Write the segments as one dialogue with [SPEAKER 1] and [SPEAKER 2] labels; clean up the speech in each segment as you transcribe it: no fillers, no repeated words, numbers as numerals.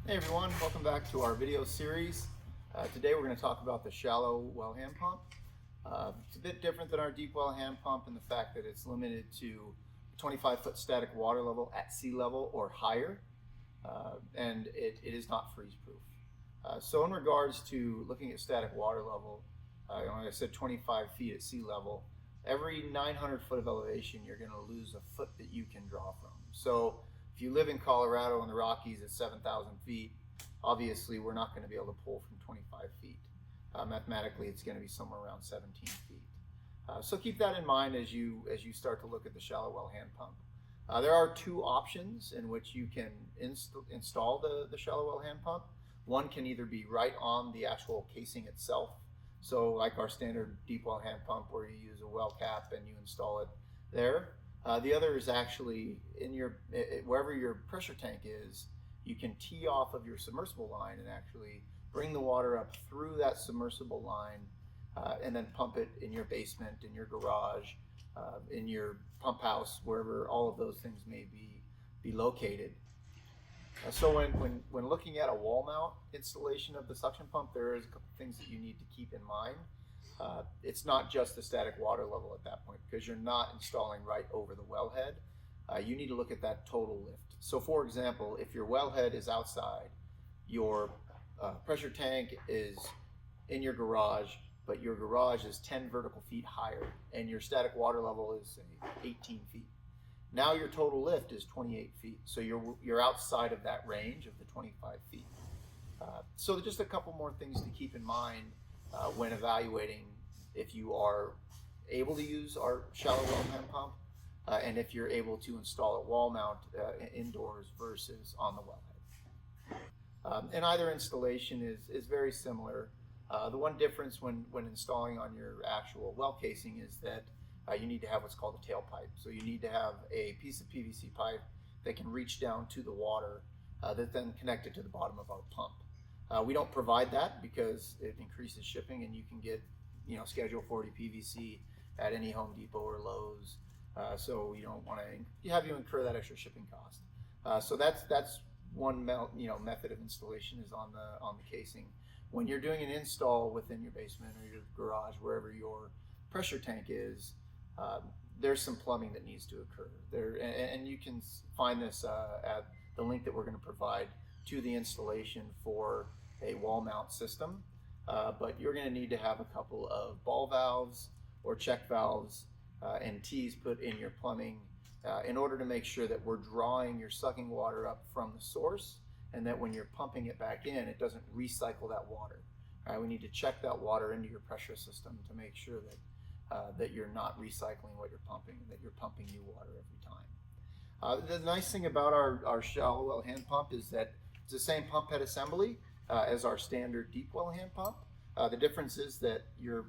[SPEAKER 1] Hey everyone, welcome back to our video series. Today we're going to talk about the shallow well hand pump. It's a bit different than our deep well hand pump in the fact that it's limited to 25-foot static water level at sea level or higher, and it is not freeze proof. So in regards to looking at static water level, like I said, 25 feet at sea level, every 900 foot of elevation you're going to lose a foot that you can draw from. So if you live in Colorado in the Rockies at 7,000 feet, obviously we're not going to be able to pull from 25 feet. Mathematically, it's going to be somewhere around 17 feet. So keep that in mind as you start to look at the shallow well hand pump. There are two options in which you can install the shallow well hand pump. One can either be right on the actual casing itself, so like our standard deep well hand pump where you use a well cap and you install it there. The other is actually in wherever your pressure tank is, you can tee off of your submersible line and actually bring the water up through that submersible line and then pump it in your basement, in your garage, in your pump house, wherever all of those things may be located. So when looking at a wall mount installation of the suction pump, there is a couple things that you need to keep in mind. It's not just the static water level at that point because you're not installing right over the wellhead. You need to look at that total lift. So for example, if your wellhead is outside, your pressure tank is in your garage, but your garage is 10 vertical feet higher and your static water level is say 18 feet. Now your total lift is 28 feet. So you're outside of that range of the 25 feet. So just a couple more things to keep in mind when evaluating if you are able to use our shallow well hand pump and if you're able to install it wall mount indoors versus on the wellhead. And either installation is very similar. The one difference when installing on your actual well casing is that you need to have what's called a tailpipe. So you need to have a piece of PVC pipe that can reach down to the water that then connected to the bottom of our pump. We don't provide that because it increases shipping, and you can get Schedule 40 PVC at any Home Depot or Lowe's. So we don't want to have you incur that extra shipping cost. So that's one method of installation is on the casing. When you're doing an install within your basement or your garage, wherever your pressure tank is, there's some plumbing that needs to occur there, and you can find this at the link that we're going to provide to the installation for a wall mount system. But you're going to need to have a couple of ball valves or check valves and T's put in your plumbing in order to make sure that we're drawing your sucking water up from the source, and that when you're pumping it back in, it doesn't recycle that water. We need to check that water into your pressure system to make sure that you're not recycling what you're pumping, and that you're pumping new water every time. The nice thing about our shallow well hand pump is that it's the same pump head assembly as our standard deep well hand pump. The difference is that your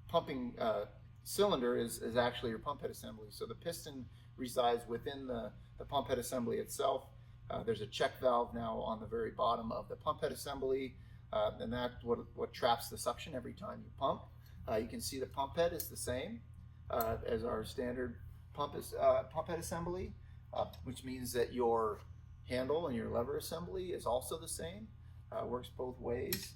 [SPEAKER 1] pumping cylinder is actually your pump head assembly. So the piston resides within the pump head assembly itself. There's a check valve now on the very bottom of the pump head assembly, and that's what traps the suction every time you pump. You can see the pump head is the same as our standard pump head assembly, which means that your handle and your lever assembly is also the same. Works both ways,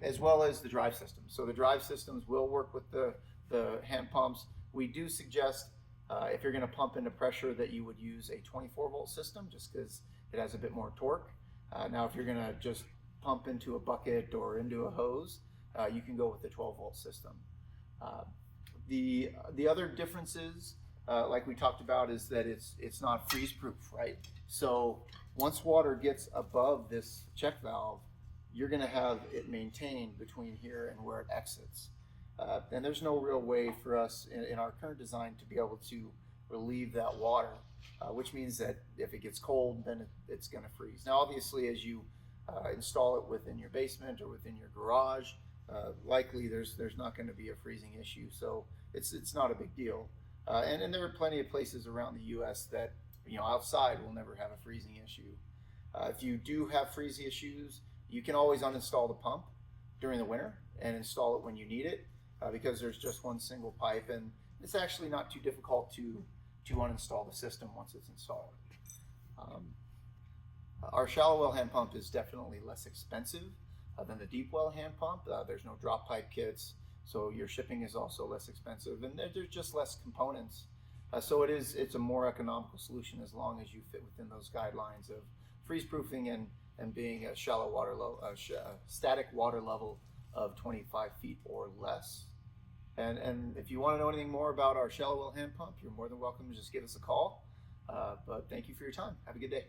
[SPEAKER 1] as well as the drive system. So the drive systems will work with the hand pumps. We do suggest if you're going to pump into pressure that you would use a 24-volt system just because it has a bit more torque. Now if you're going to just pump into a bucket or into a hose, you can go with the 12-volt system. The other differences, like we talked about, is that it's not freeze-proof, right? So once water gets above this check valve, you're going to have it maintained between here and where it exits. And there's no real way for us in our current design to be able to relieve that water, which means that if it gets cold, then it's going to freeze. Now, obviously, as you install it within your basement or within your garage, likely there's not going to be a freezing issue, so it's not a big deal. And there are plenty of places around the U.S. that outside will never have a freezing issue. If you do have freezing issues, you can always uninstall the pump during the winter and install it when you need it, because there's just one single pipe, and it's actually not too difficult to uninstall the system once it's installed. Our shallow well hand pump is definitely less expensive than the deep well hand pump. There's no drop pipe kits, so your shipping is also less expensive, and there's just less components. So it's a more economical solution as long as you fit within those guidelines of freeze proofing and being a shallow water level, static water level of 25 feet or less. And if you want to know anything more about our shallow well hand pump, you're more than welcome to just give us a call. But thank you for your time. Have a good day.